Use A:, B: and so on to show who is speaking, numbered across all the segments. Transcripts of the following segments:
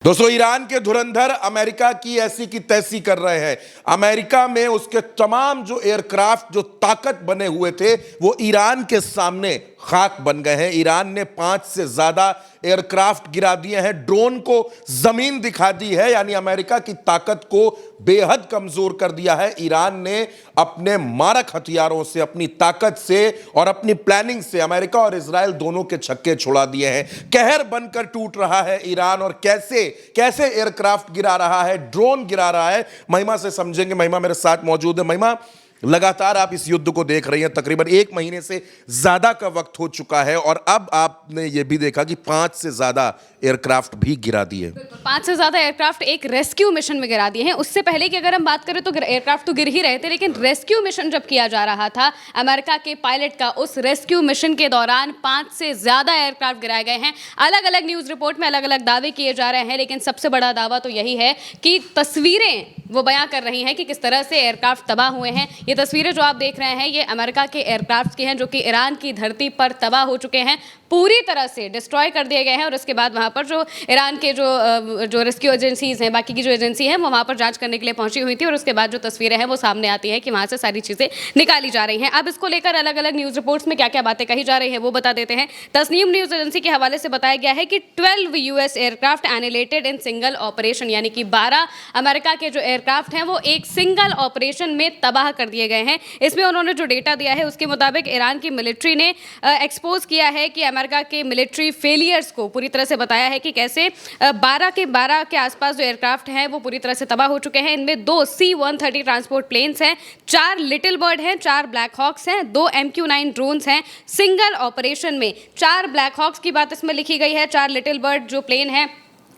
A: दोस्तों, ईरान के धुरंधर अमेरिका की ऐसी की तैसी कर रहे हैं। अमेरिका में उसके तमाम जो एयरक्राफ्ट जो ताकत बने हुए थे वो ईरान के सामने खाक बन गए हैं। ईरान ने 5 से ज्यादा एयरक्राफ्ट गिरा दिए हैं, ड्रोन को जमीन दिखा दी है, यानी अमेरिका की ताकत को बेहद कमजोर कर दिया है। ईरान ने अपने मारक हथियारों से, अपनी ताकत से और अपनी प्लानिंग से अमेरिका और इजराइल दोनों के छक्के छुड़ा दिए हैं। कहर बनकर टूट रहा है ईरान, और कैसे कैसे एयरक्राफ्ट गिरा रहा है, ड्रोन गिरा रहा है, महिमा से समझेंगे। महिमा मेरे साथ मौजूद है। महिमा, लगातार आप इस युद्ध को देख रही हैं, तकरीबन 1 महीने से ज्यादा का वक्त हो चुका है, और अब आपने यह भी देखा कि 5 से ज्यादा एयरक्राफ्ट भी गिरा दिए।
B: 5 से ज़्यादा एयरक्राफ्ट एक रेस्क्यू मिशन में गिरा दिए हैं। उससे पहले की अगर हम बात करें तो एयरक्राफ्ट तो गिर ही रहे थे, लेकिन रेस्क्यू मिशन जब किया जा रहा था अमेरिका के पायलट का, उस रेस्क्यू मिशन के दौरान 5 से ज़्यादा एयरक्राफ्ट गिराए गए हैं। अलग अलग न्यूज़ रिपोर्ट में अलग अलग दावे किए जा रहे हैं, लेकिन सबसे बड़ा दावा तो यही है कि तस्वीरें वो बयां कर रही हैं कि किस तरह से एयरक्राफ्ट तबाह हुए हैं। ये तस्वीरें जो आप देख रहे हैं ये अमेरिका के एयरक्राफ्ट की हैं, जो कि ईरान की धरती पर तबाह हो चुके हैं, पूरी तरह से डिस्ट्रॉय कर दिए गए हैं। और उसके बाद वहाँ पर जो ईरान के जो रेस्क्यू एजेंसीज हैं, बाकी की जो एजेंसी हैं, वो वहाँ पर जांच करने के लिए पहुंची हुई थी, और उसके बाद जो तस्वीरें हैं वो सामने आती हैं कि वहाँ से सारी चीज़ें निकाली जा रही हैं। अब इसको लेकर अलग अलग न्यूज़ रिपोर्ट्स में क्या क्या बातें कही जा रही हैं वो बता देते हैं। तस्नीम न्यूज़ एजेंसी के हवाले से बताया गया है कि 12 US aircraft annihilated in single operation, यानी कि 12 अमेरिका के जो एयरक्राफ्ट हैं वो एक सिंगल ऑपरेशन में तबाह कर दिए गए हैं। इसमें उन्होंने जो डेटा दिया है उसके मुताबिक ईरान की मिलिट्री ने एक्सपोज किया है कि अमेरिका के मिलिट्री फेलियर्स को पूरी तरह से बताया है कि कैसे 12 के आसपास जो एयरक्राफ्ट हैं वो पूरी तरह से तबाह हो चुके हैं। इनमें 2 C-130 ट्रांसपोर्ट प्लेन्स हैं, 4 लिटिल बर्ड हैं, 4 ब्लैक हॉक्स हैं, 2 MQ-9 ड्रोन्स हैं। सिंगल ऑपरेशन में 4 ब्लैक हॉक्स की बात इसमें लिखी गई है, 4 लिटिल बर्ड जो प्लेन है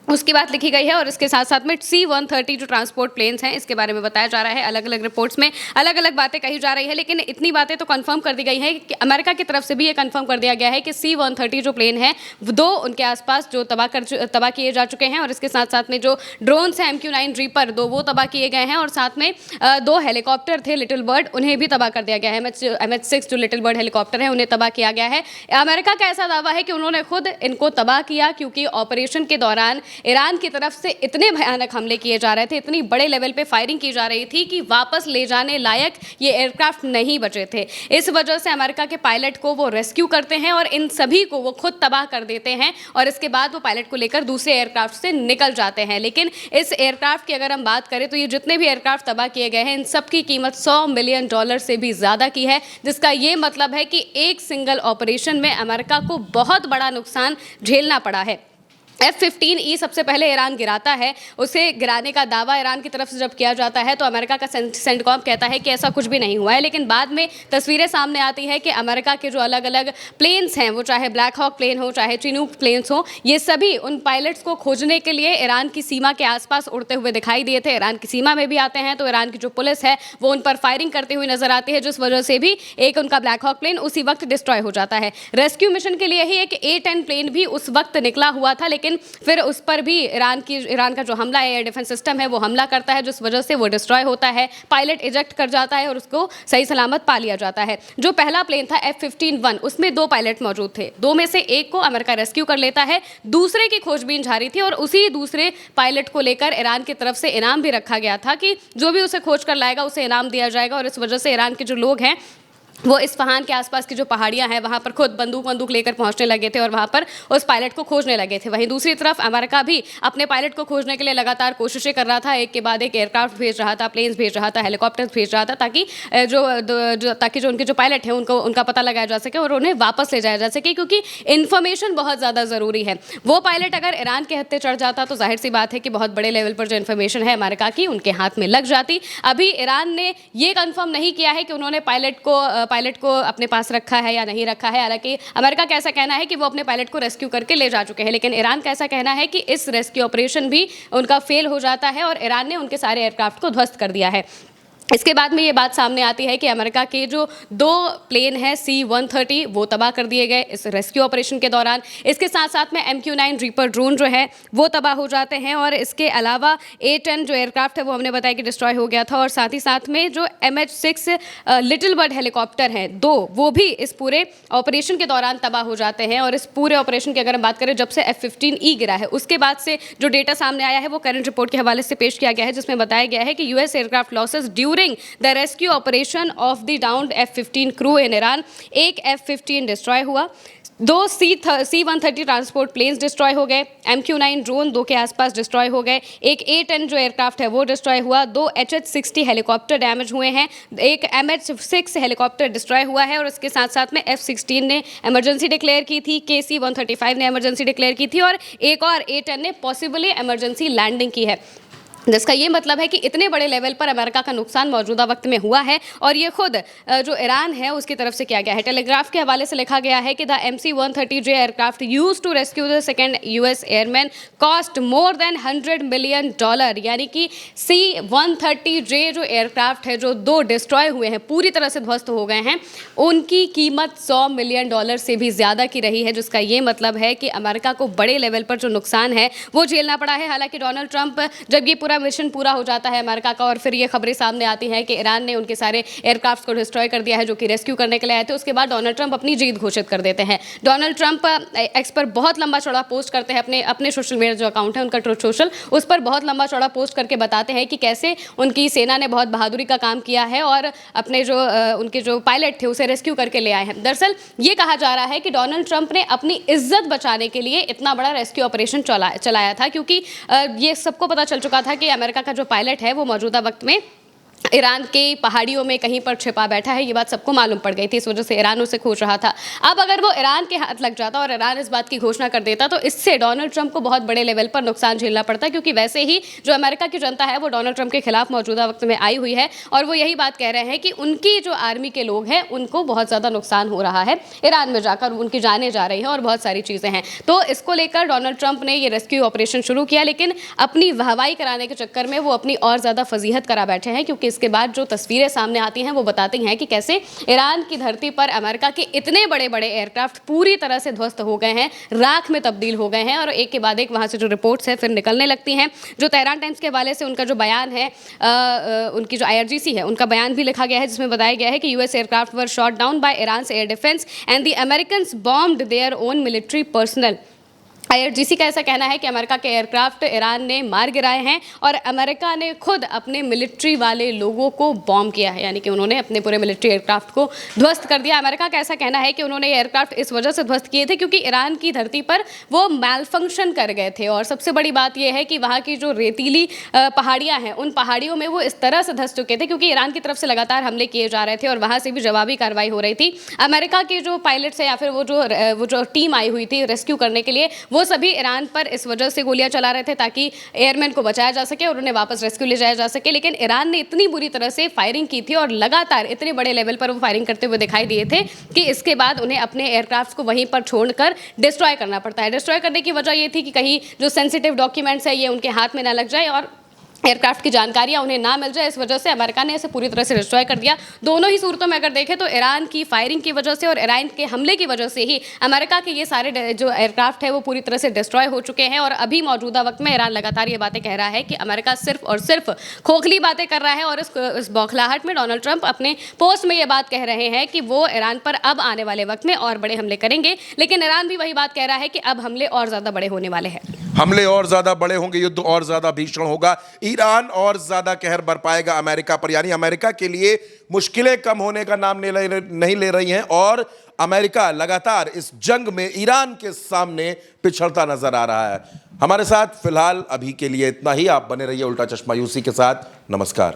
B: उसकी बात लिखी गई है, और इसके साथ साथ में C-130 जो ट्रांसपोर्ट प्लेन्स हैं इसके बारे में बताया जा रहा है। अलग अलग रिपोर्ट्स में अलग अलग बातें कही जा रही है, लेकिन इतनी बातें तो कंफर्म कर दी गई है कि अमेरिका की तरफ से भी ये कंफर्म कर दिया गया है कि C-130 जो प्लेन है 2 उनके आसपास जो तबाह किए जा चुके हैं, और इसके साथ साथ में जो ड्रोन्स हैं MQ-9 रीपर 2 वो तबाह किए गए हैं, और साथ में 2 हेलीकॉप्टर थे लिटिल बर्ड, उन्हें भी तबाह कर दिया गया है। MH-6 जो लिटिल बर्ड हेलीकॉप्टर है उन्हें तबाह किया गया है। अमेरिका का ऐसा दावा है कि उन्होंने खुद इनको तबाह किया, क्योंकि ऑपरेशन के दौरान ईरान की तरफ से इतने भयानक हमले किए जा रहे थे, इतनी बड़े लेवल पे फायरिंग की जा रही थी कि वापस ले जाने लायक ये एयरक्राफ्ट नहीं बचे थे। इस वजह से अमेरिका के पायलट को वो रेस्क्यू करते हैं और इन सभी को वो खुद तबाह कर देते हैं, और इसके बाद वो पायलट को लेकर दूसरे एयरक्राफ्ट से निकल जाते हैं। लेकिन इस एयरक्राफ्ट की अगर हम बात करें तो ये जितने भी एयरक्राफ्ट तबाह किए गए हैं इन सब की कीमत $100 मिलियन से भी ज़्यादा की है, जिसका ये मतलब है कि एक सिंगल ऑपरेशन में अमेरिका को बहुत बड़ा नुकसान झेलना पड़ा है। F-15E सबसे पहले ईरान गिराता है, उसे गिराने का दावा ईरान की तरफ से जब किया जाता है तो अमेरिका का सेंटकॉम कहता है कि ऐसा कुछ भी नहीं हुआ है, लेकिन बाद में तस्वीरें सामने आती है कि अमेरिका के जो अलग अलग प्लेन्स हैं, वो चाहे ब्लैक हॉक प्लेन हो चाहे चिनूक प्लेन्स हो, ये सभी उन पायलट्स को खोजने के लिए ईरान की सीमा के आसपास उड़ते हुए दिखाई दिए थे। ईरान की सीमा में भी आते हैं तो ईरान की जो पुलिस है वो उन पर फायरिंग करती हुई नजर आती है, जिस वजह से भी एक उनका ब्लैक हॉक प्लेन उसी वक्त डिस्ट्रॉय हो जाता है। रेस्क्यू मिशन के लिए ही एक A-10 प्लेन भी उस वक्त निकला हुआ था, लेकिन फिर उस पर भी ईरान का जो हमला है, एयर डिफेंस सिस्टम है, वो हमला करता है, जिस वजह से वो डिस्ट्रॉय होता है, पायलट इजेक्ट कर जाता है और उसको सही सलामत पा लिया जाता है। जो पहला प्लेन था F-15-1, उसमें 2 पायलट मौजूद थे, 2 में से एक को अमेरिका रेस्क्यू कर लेता है, दूसरे की खोजबीन जारी थी, और उसी दूसरे पायलट को लेकर ईरान की तरफ से इनाम भी रखा गया था कि जो भी उसे खोज कर लाएगा उसे इनाम दिया जाएगा। और इस वजह से ईरान के जो लोग हैं वो इस्फहान के आसपास की जो पहाड़ियां हैं वहाँ पर खुद बंदूक लेकर पहुँचने लगे थे और वहाँ पर उस पायलट को खोजने लगे थे। वहीं दूसरी तरफ अमेरिका भी अपने पायलट को खोजने के लिए लगातार कोशिशें कर रहा था, एक के बाद एक एयरक्राफ्ट भेज रहा था, प्लेन्स भेज रहा था, हेलीकॉप्टर्स भेज रहा था, ताकि जो उनके जो पायलट हैं उनका पता लगाया जा सके और उन्हें वापस ले जाया जा सके, क्योंकि इन्फॉर्मेशन बहुत ज़्यादा ज़रूरी है। वो पायलट अगर ईरान के हत्थे चढ़ जाता तो जाहिर सी बात है कि बहुत बड़े लेवल पर जो इन्फॉर्मेशन है अमेरिका की उनके हाथ में लग जाती। अभी ईरान ने ये कन्फर्म नहीं किया है कि उन्होंने पायलट को अपने पास रखा है या नहीं रखा है। हालांकि अमेरिका का ऐसा कहना है कि वो अपने पायलट को रेस्क्यू करके ले जा चुके हैं, लेकिन ईरान का ऐसा कहना है कि इस रेस्क्यू ऑपरेशन भी उनका फेल हो जाता है और ईरान ने उनके सारे एयरक्राफ्ट को ध्वस्त कर दिया है। इसके बाद में ये बात सामने आती है कि अमेरिका के जो 2 प्लेन हैं C-130 वो तबाह कर दिए गए इस रेस्क्यू ऑपरेशन के दौरान। इसके साथ साथ में MQ-9 रीपर ड्रोन जो है वो तबाह हो जाते हैं और इसके अलावा A-10 जो एयरक्राफ्ट है वो हमने बताया कि डिस्ट्रॉय हो गया था और साथ ही साथ में जो MH-6 लिटिल बर्ड हेलीकॉप्टर हैं 2 वो भी इस पूरे ऑपरेशन के दौरान तबाह हो जाते हैं। और इस पूरे ऑपरेशन की अगर हम बात करें जब से F-15E गिरा है उसके बाद से जो डेटा सामने आया है वो करंट रिपोर्ट के हवाले से पेश किया गया है, जिसमें बताया गया है कि US aircraft losses during the rescue operation of the downed F-15 crew in Iran। एक F-15 डिस्ट्रॉय हुआ, 2 C-130 ट्रांसपोर्ट प्लेन्स डिस्ट्रॉय हो गए, MQ-9 ड्रोन 2 के आसपास डिस्ट्रॉय हो गए, एक A-10 जो एयरक्राफ्ट है वो डिस्ट्रॉय हुआ, 2 HH-60 हेलीकॉप्टर डैमेज हुए हैं, एक MH-6 हेलीकॉप्टर डिस्ट्रॉय हुआ है और इसके साथ साथ में F-16 ने इमरजेंसी डिक्लेयर की थी, KC-135 ने इमरजेंसी डिक्लेयर की थी और एक और A-10 ने पॉसिबली इमरजेंसी लैंडिंग की है। जिसका ये मतलब है कि इतने बड़े लेवल पर अमेरिका का नुकसान मौजूदा वक्त में हुआ है और ये खुद जो ईरान है उसकी तरफ से किया गया है। टेलीग्राफ के हवाले से लिखा गया है कि the MC-130J aircraft used to rescue the second US airman cost more than $100 million, यानी कि C-130J जो एयरक्राफ्ट है जो 2 डिस्ट्रॉय हुए हैं, पूरी तरह से ध्वस्त हो गए हैं, उनकी कीमत $100 मिलियन से भी ज़्यादा की रही है। जिसका ये मतलब है कि अमेरिका को बड़े लेवल पर जो नुकसान है वो झेलना पड़ा है। हालांकि डोनाल्ड ट्रंप जब ये मिशन पूरा हो जाता है अमेरिका का और फिर ये खबरें सामने आती हैं कि ईरान ने उनके सारे एयरक्राफ्ट को डिस्ट्रॉय कर दिया है जो कि रेस्क्यू करने के लिए आए थे, उसके बाद डोनाल्ड ट्रंप अपनी जीत घोषित कर देते हैं। डोनाल्ड ट्रंप एक्स पर बहुत लंबा चौड़ा पोस्ट करते हैं, अपने सोशल मीडिया जो अकाउंट है उनका ट्रुथ सोशल, उस पर बहुत लंबा चौड़ा पोस्ट करके बताते हैं कि कैसे उनकी सेना ने बहुत बहादुरी का काम किया है और अपने जो उनके जो पायलट थे उसे रेस्क्यू करके ले आए हैं। दरअसल ये कहा जा रहा है कि डोनाल्ड ट्रंप ने अपनी इज्जत बचाने के लिए इतना बड़ा रेस्क्यू ऑपरेशन चलाया था, क्योंकि ये सबको पता चल चुका था कि अमेरिका का जो पायलट है वो मौजूदा वक्त में ईरान के पहाड़ियों में कहीं पर छिपा बैठा है। ये बात सबको मालूम पड़ गई थी, इस वजह से ईरान उसे खोज रहा था। अब अगर वो ईरान के हाथ लग जाता और ईरान इस बात की घोषणा कर देता तो इससे डोनाल्ड ट्रंप को बहुत बड़े लेवल पर नुकसान झेलना पड़ता, क्योंकि वैसे ही जो अमेरिका की जनता है वो डोनाल्ड ट्रंप के खिलाफ मौजूदा वक्त में आई हुई है और वो यही बात कह रहे हैं कि उनकी जो आर्मी के लोग हैं उनको बहुत ज़्यादा नुकसान हो रहा है ईरान में जाकर, उनकी जानें जा रही हैं और बहुत सारी चीज़ें हैं। तो इसको लेकर डोनाल्ड ट्रंप ने ये रेस्क्यू ऑपरेशन शुरू किया, लेकिन अपनी वाहवाही कराने के चक्कर में वो अपनी और ज़्यादा फजीहत करा बैठे हैं, क्योंकि इसके बाद जो तस्वीरें सामने आती हैं वो बताती हैं कि कैसे ईरान की धरती पर अमेरिका के इतने बड़े बड़े एयरक्राफ्ट पूरी तरह से ध्वस्त हो गए हैं, राख में तब्दील हो गए हैं और एक के बाद एक वहां से जो रिपोर्ट्स हैं फिर निकलने लगती हैं। जो तेहरान टाइम्स के हवाले से उनका जो बयान है, उनकी जो IRGC है उनका बयान भी लिखा गया है, जिसमें बताया गया है कि US aircraft were shot down by Iran air defence and the Americans bombed their own military personnel. IRGC का ऐसा कहना है कि अमेरिका के एयरक्राफ्ट ईरान ने मार गिराए हैं और अमेरिका ने खुद अपने मिलिट्री वाले लोगों को बॉम्ब किया है, यानी कि उन्होंने अपने पूरे मिलिट्री एयरक्राफ्ट को ध्वस्त कर दिया। अमेरिका का ऐसा कहना है कि उन्होंने एयरक्राफ्ट इस वजह से ध्वस्त किए थे क्योंकि ईरान की धरती पर वो मैलफंक्शन कर गए थे। और सबसे बड़ी बात यह है कि वहाँ की जो रेतीली पहाड़ियाँ हैं उन पहाड़ियों में वो इस तरह से धंस चुके थे क्योंकि ईरान की तरफ से लगातार हमले किए जा रहे थे और वहाँ से भी जवाबी कार्रवाई हो रही थी। अमेरिका के जो पायलट्स है या फिर वो जो टीम आई हुई थी रेस्क्यू करने के लिए, वो सभी ईरान पर इस वजह से गोलियां चला रहे थे ताकि एयरमैन को बचाया जा सके और उन्हें वापस रेस्क्यू ले जाया जा सके। लेकिन ईरान ने इतनी बुरी तरह से फायरिंग की थी और लगातार इतने बड़े लेवल पर वो फायरिंग करते हुए दिखाई दिए थे कि इसके बाद उन्हें अपने एयरक्राफ्ट को वहीं पर छोड़कर डिस्ट्रॉय करना पड़ता है। डिस्ट्रॉय करने की वजह ये थी कि कहीं जो सेंसिटिव डॉक्यूमेंट्स है ये उनके हाथ में ना लग जाए और एयरक्राफ्ट की जानकारियां उन्हें ना मिल जाए, इस वजह से अमेरिका ने इसे पूरी तरह से डिस्ट्रॉय कर दिया। दोनों ही सूरतों में अगर देखें तो ईरान की फायरिंग की वजह से और ईरान के हमले की वजह से ही अमेरिका के ये सारे जो एयरक्राफ्ट है वो पूरी तरह से डिस्ट्रॉय हो चुके हैं। और अभी मौजूदा वक्त में ईरान लगातार ये बातें कह रहा है कि अमेरिका सिर्फ और सिर्फ खोखली बातें कर रहा है और इस बौखलाहट में डोनाल्ड ट्रंप अपने पोस्ट में ये बात कह रहे हैं कि वो ईरान पर अब आने वाले वक्त में और बड़े हमले करेंगे। लेकिन ईरान भी वही बात कह रहा है कि अब हमले और ज़्यादा बड़े होने वाले हैं,
A: हमले और ज्यादा बड़े होंगे, युद्ध और ज्यादा भीषण होगा, ईरान और ज्यादा कहर बरपाएगा अमेरिका पर। यानी अमेरिका के लिए मुश्किलें कम होने का नाम नहीं ले रही हैं और अमेरिका लगातार इस जंग में ईरान के सामने पिछड़ता नजर आ रहा है। हमारे साथ फिलहाल अभी के लिए इतना ही। आप बने रहिए उल्टा चश्मा यूसी के साथ। नमस्कार।